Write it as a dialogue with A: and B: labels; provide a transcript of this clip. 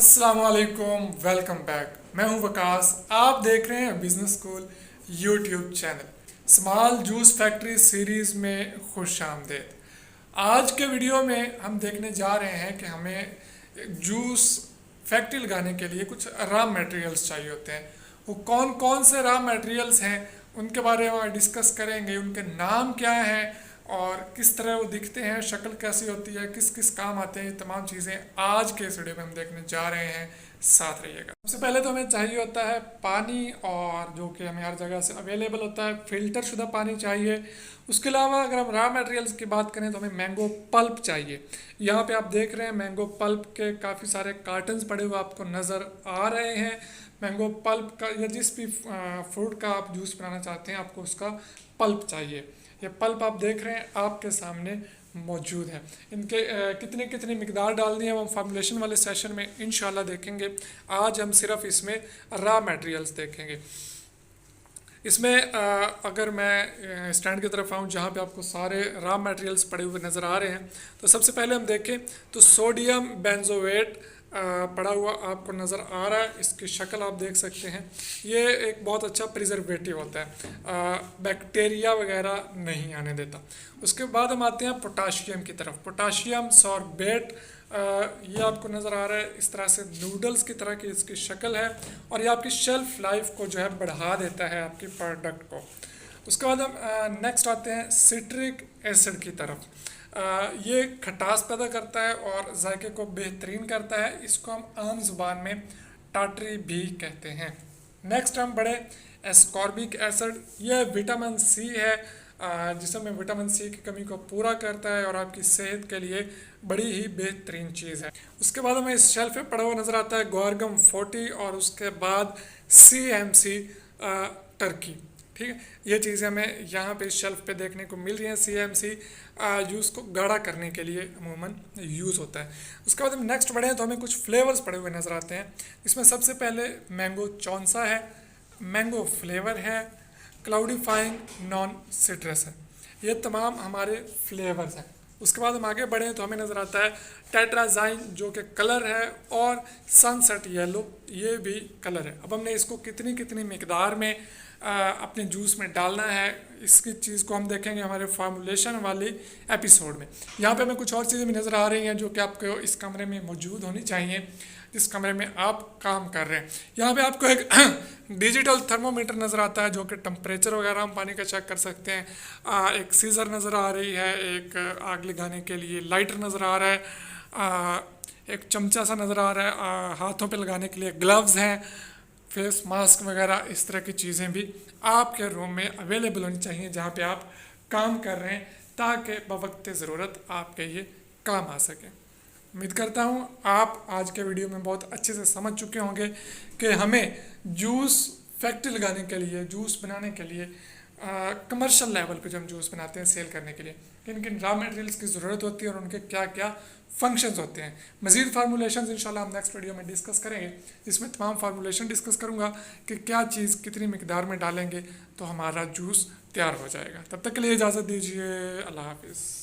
A: अस्सलामुअलैकुम, welcome back. मैं हूं वकास। आप देख रहे हैं business school YouTube channel. Small juice factory series में खुश आमदेद। आज के वीडियो में हम देखने जा रहे हैं कि हमें जूस फैक्ट्री लगाने के लिए कुछ रॉ मटेरियल्स चाहिए होते हैं। वो कौन कौन से रॉ मटेरियल्स हैं उनके बारे में डिस्कस करेंगे। उनके नाम क्या हैं और किस तरह वो दिखते हैं, शक्ल कैसी होती है, किस किस काम आते हैं, ये तमाम चीज़ें आज के इस वीडियो में हम देखने जा रहे हैं। साथ रहिएगा। सबसे पहले तो हमें चाहिए होता है पानी, और जो कि हमें हर जगह से अवेलेबल होता है, फिल्टर शुदा पानी चाहिए। उसके अलावा अगर हम रॉ मटेरियल्स की बात करें तो हमें मैंगो पल्प चाहिए। यहाँ पे आप देख रहे हैं मैंगो पल्प के काफ़ी सारे कार्टन्स पड़े हुए आपको नज़र आ रहे हैं। मैंगो पल्प का या जिस भी फ्रूट का आप जूस बनाना चाहते हैं आपको उसका पल्प चाहिए। ये पल्प आप देख रहे हैं आपके सामने मौजूद है। इनके कितने कितनी मिकदार डालनी है वो हम फार्मूलेशन वाले सेशन में इंशाल्लाह देखेंगे। आज हम सिर्फ इसमें रॉ मटेरियल्स देखेंगे। इसमें अगर मैं स्टैंड की तरफ आऊँ जहाँ पे आपको सारे रॉ मटेरियल्स पड़े हुए नज़र आ रहे हैं, तो सबसे पहले हम देखें तो सोडियम बेंजोएट पड़ा हुआ आपको नज़र आ रहा है। इसकी शक्ल आप देख सकते हैं। ये एक बहुत अच्छा प्रिजर्वेटिव होता है, बैक्टीरिया वगैरह नहीं आने देता। उसके बाद हम आते हैं पोटाशियम की तरफ। पोटाशियम सॉर्बेट, ये आपको नज़र आ रहा है इस तरह से नूडल्स की तरह की इसकी शक्ल है, और ये आपकी शेल्फ लाइफ को जो है बढ़ा देता है आपकी प्रोडक्ट को। उसके बाद हम नेक्स्ट आते हैं सिट्रिक एसिड की तरफ। ये खटास पैदा करता है और जायके को बेहतरीन करता है। इसको हम आम जुबान में टाटरी भी कहते हैं। नेक्स्ट हम बढ़े एस्कॉर्बिक एसिड। यह विटामिन सी है, जिसमें विटामिन सी की कमी को पूरा करता है और आपकी सेहत के लिए बड़ी ही बेहतरीन चीज़ है। उसके बाद हमें इस शेल्फ पे पड़ा हुआ नज़र आता है ग्वारगम 40, और उसके बाद CMC टर्की। ठीक है, ये चीज़ें हमें यहाँ पे इस शेल्फ पे देखने को मिल रही हैं। CMC जूस को गाढ़ा करने के लिए अमूमन यूज़ होता है। उसके बाद हम नेक्स्ट बढ़े हैं तो हमें कुछ फ्लेवर्स पड़े हुए नज़र आते हैं। इसमें सबसे पहले मैंगो चौंसा है, मैंगो फ्लेवर है, क्लाउडीफाइंग नॉन सिट्रस है। ये तमाम हमारे फ्लेवर्स हैं। उसके बाद हम आगे बढ़े तो हमें नज़र आता है टेट्राजाइन जो कि कलर है, और सनसेट येलो ये भी कलर है। अब हमने इसको कितनी कितनी मिकदार में अपने जूस में डालना है, इसकी चीज़ को हम देखेंगे हमारे फार्मूलेशन वाले एपिसोड में। यहाँ पे हमें कुछ और चीज़ें भी नज़र आ रही हैं जो कि आपको इस कमरे में मौजूद होनी चाहिए जिस कमरे में आप काम कर रहे हैं। यहाँ पे आपको एक डिजिटल थर्मोमीटर नज़र आता है जो कि टेम्परेचर वगैरह हम पानी का चेक कर सकते हैं। एक सीज़र नज़र आ रही है, एक आग लगाने के लिए लाइटर नज़र आ रहा है, एक चमचा सा नज़र आ रहा है, हाथों पे लगाने के लिए ग्लव्स हैं, फेस मास्क वगैरह इस तरह की चीज़ें भी आपके रूम में अवेलेबल होनी चाहिए जहाँ पे आप काम कर रहे हैं, ताकि बवक्त ज़रूरत आपके ये काम आ सके। उम्मीद करता हूँ आप आज के वीडियो में बहुत अच्छे से समझ चुके होंगे कि हमें जूस फैक्ट्री लगाने के लिए, जूस बनाने के लिए, कमर्शियल लेवल पे जो हम जूस बनाते हैं सेल करने के लिए किन किन रॉ मटेरियल्स की ज़रूरत होती है और उनके क्या क्या फंक्शंस होते हैं। मज़ीद फार्मूलेशन इंशाल्लाह हम नेक्स्ट वीडियो में डिस्कस करेंगे, जिसमें तमाम फार्मूलेशन डिस्कस करूँगा कि क्या चीज़ कितनी मिकदार में डालेंगे तो हमारा जूस तैयार हो जाएगा। तब तक के लिए इजाज़त दीजिए। अल्लाह हाफिज़।